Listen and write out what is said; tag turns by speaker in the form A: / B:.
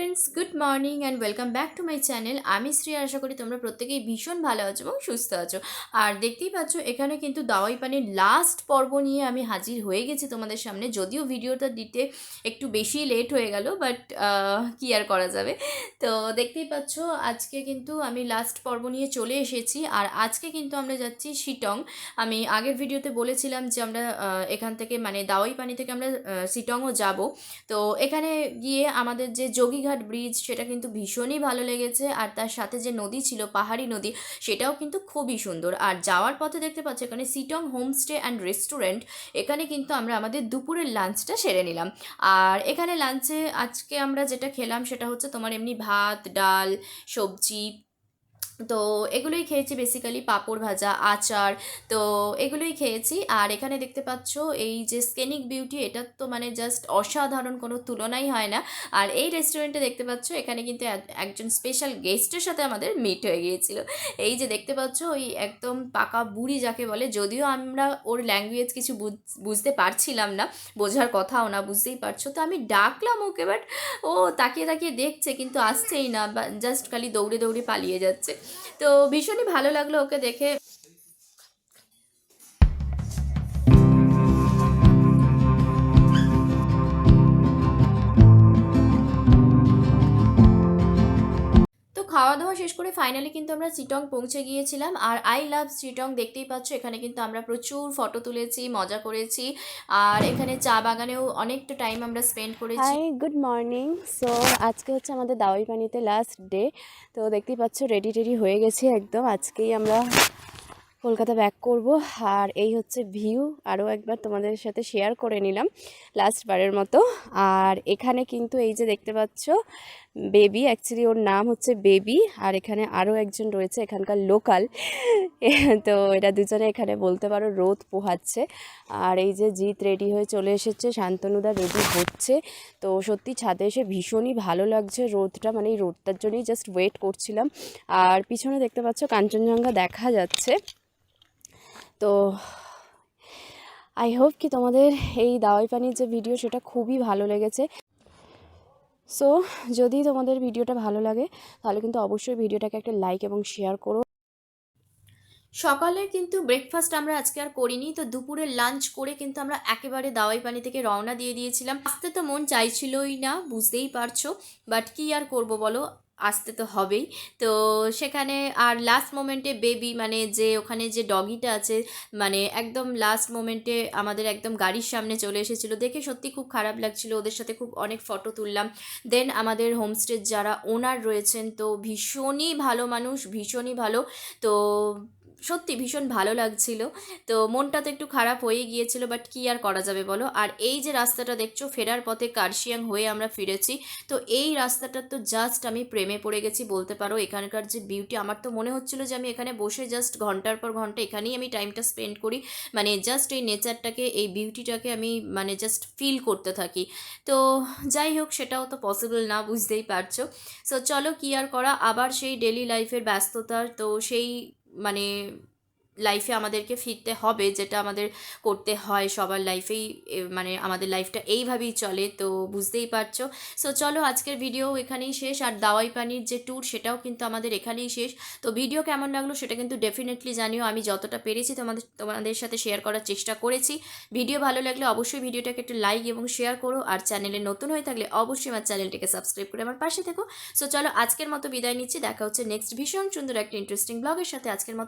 A: Friends, good morning and welcome back to my channel. আমি শ্রী, আশা করি তোমরা প্রত্যেকেই ভীষণ ভালো আছো এবং সুস্থ আছো। আর দেখতেই পাচ্ছ এখানে কিন্তু দাওয়াই পানির লাস্ট পর্ব নিয়ে আমি হাজির হয়ে গেছি তোমাদের সামনে। যদিও ভিডিওটা দিতে একটু বেশি লেট হয়ে গেল, বাট কি আর করা যাবে। তো দেখতেই পাচ্ছ আজকে কিন্তু আমি লাস্ট পর্ব নিয়ে চলে এসেছি। আর আজকে কিন্তু আমরা যাচ্ছি শিটং। আমি আগের ভিডিওতে বলেছিলাম যে আমরা এখান থেকে মানে দাওয়াই পানি থেকে আমরা শিটংও যাব। তো এখানে গিয়ে আমাদের যে যোগীঘাট ব্রিজ সেটা কিন্তু ভীষণই ভালো লেগেছে। আর তার সাথে যে নদী ছিল, পাহাড়ি নদী, সেটাও কিন্তু খুবই সুন্দর। আর যাওয়ার পথে দেখতে পাচ্ছ এখানে সিটং হোমস্টে অ্যান্ড রেস্টুরেন্ট, এখানে কিন্তু আমরা আমাদের দুপুরের লাঞ্চটা সেরে নিলাম। আর এখানে লাঞ্চে আজকে আমরা যেটা খেলাম সেটা হচ্ছে তোমার এমনি ভাত, ডাল, সবজি, তো এগুলোই খেয়েছি বেসিক্যালি, পাঁপড় ভাজা, আচার, তো এগুলোই খেয়েছি। আর এখানে দেখতে পাচ্ছ এই যে স্কেনিক বিউটি, এটা তো মানে জাস্ট অসাধারণ, কোনো তুলনাই হয় না। আর এই রেস্টুরেন্টে দেখতে পাচ্ছ এখানে কিন্তু একজন স্পেশাল গেস্টের সাথে আমাদের মিট হয়ে গিয়েছিল। এই যে দেখতে পাচ্ছ ওই একদম পাকা বুড়ি যাকে বলে, যদিও আমরা ওর ল্যাঙ্গুয়েজ কিছু বুঝতে পারছিলাম না, বোঝার কথাও না, বুঝতেই পারছো। তো আমি ডাকলাম ওকে, বাট ও তাকিয়ে তাকিয়ে দেখছে কিন্তু আসছেই না, বা জাস্ট খালি দৌড়ে দৌড়ে পালিয়ে যাচ্ছে। তো ভীষণই ভালো লাগলো ওকে দেখে। তো খাওয়া দাওয়া শেষ করে ফাইনালি কিন্তু আমরা চিটং পৌঁছে গিয়েছিলাম। আর আই লাভ চিটং, দেখতেই পাচ্ছ এখানে কিন্তু আমরা প্রচুর ফটো তুলেছি, মজা করেছি। আর এখানে চা বাগানেও অনেকটা টাইম আমরা স্পেন্ড করেছি।
B: High, good morning. সো আজকে হচ্ছে আমাদের দাওয়াই পানিতে লাস্ট ডে। তো দেখতেই পাচ্ছ রেডি টেডি হয়ে গেছি একদম। আজকেই আমরা কলকাতা ব্যাক করব। আর এই হচ্ছে ভিউ, আরও একবার তোমাদের সাথে শেয়ার করে নিলাম লাস্ট বারের মতো। আর এখানে কিন্তু এই যে দেখতে পাচ্ছ বেবি, অ্যাকচুয়ালি ওর নাম হচ্ছে বেবি। আর এখানে আরও একজন রয়েছে এখানকার লোকাল। তো এরা দুজনে এখানে বলতে পারো রোদ পোহাচ্ছে। আর এই যে জিৎ রেডি হয়ে চলে এসেছে, শান্তনুদা রেডি হচ্ছে। তো সত্যি ছাদে এসে ভীষণই ভালো লাগছে, রোদটা মানে এই রোদটার জন্যই জাস্ট ওয়েট করছিলাম। আর পিছনে দেখতে পাচ্ছ কাঞ্চনজঙ্ঘা দেখা যাচ্ছে। তো আই হোপ কি তোমাদের এই দাওয়াই পানির যে ভিডিও সেটা খুবই ভালো লেগেছে। সো যদি তোমাদের ভিডিওটা ভালো লাগে তাহলে কিন্তু অবশ্যই ভিডিওটাকে একটা লাইক এবং শেয়ার করো।
A: সকালে কিন্তু ব্রেকফাস্ট আমরা আজকে আর করিনি, তো দুপুরের লাঞ্চ করে কিন্তু আমরা একেবারে দাওয়াই পানি থেকে রওনা দিয়ে দিয়েছিলাম। আসতে তো মন চাইছিলই না, বুঝতেই পারছো, বাট কি আর করব বলো, আসতে তো হবেই। তো সেখানে আর লাস্ট মোমেন্টে বেবি মানে যে ওখানে যে ডগিটা আছে, মানে একদম লাস্ট মোমেন্টে আমাদের একদম গাড়ির সামনে চলে এসেছিলো, দেখে সত্যি খুব খারাপ লাগছিল। ওদের সাথে খুব অনেক ফটো তুললাম। দেন আমাদের হোমস্টের যারা ওনার রয়েছেন, তো ভীষণই ভালো মানুষ, ভীষণই ভালো। তো সত্যি ভীষণ ভালো লাগছিল। তো মনটা তো একটু খারাপ হয়ে গিয়েছিল, বাট কি আর করা যাবে বলো। আর এই যে রাস্তাটা দেখছো, ফেরার পথে কার্শিয়াং হয়ে আমরা ফিরেছি। তো এই রাস্তাটা তো জাস্ট আমি প্রেমে পড়ে গেছি বলতে পারো। এখানকার যে বিউটি, আমার তো মনে হচ্ছিল যে আমি এখানে বসে জাস্ট ঘন্টার পর ঘন্টা এখানেই আমি টাইমটা স্পেন্ড করি, মানে জাস্ট এই নেচারটাকে, এই বিউটিটাকে আমি মানে জাস্ট ফিল করতে থাকি। তো যাই হোক, সেটাও তো পসিবল না, বুঝতেই পারছো। সো চলো, কি আর করা, আবার সেই ডেলি লাইফের ব্যস্ততার, তো সেই মানে লাইফে আমাদেরকে ফিরতে হবে, যেটা আমাদের করতে হয় সবার লাইফেই। মানে আমাদের লাইফটা এইভাবেই চলে, তো বুঝতেই পারছো। সো চলো, আজকের ভিডিও এখানেই শেষ। আর দাওয়াই পানির যে ট্যুর সেটাও কিন্তু আমাদের এখানেই শেষ। তো ভিডিও কেমন লাগলো সেটা কিন্তু ডেফিনেটলি জানিও। আমি যতটা পেরেছি তোমাদের সাথে শেয়ার করার চেষ্টা করেছি। ভিডিও ভালো লাগলে অবশ্যই ভিডিওটাকে একটু লাইক এবং শেয়ার করো। আর চ্যানেলে নতুন হয়ে থাকলে অবশ্যই আমার চ্যানেলটিকে সাবস্ক্রাইব করে আমার পাশে থেকো। সো চলো, আজকের মতো বিদায় নিচ্ছি। দেখা হচ্ছে নেক্সট ভীষণ সুন্দর একটা ইন্টারেস্টিং ব্লগের সাথে। আজকের মতো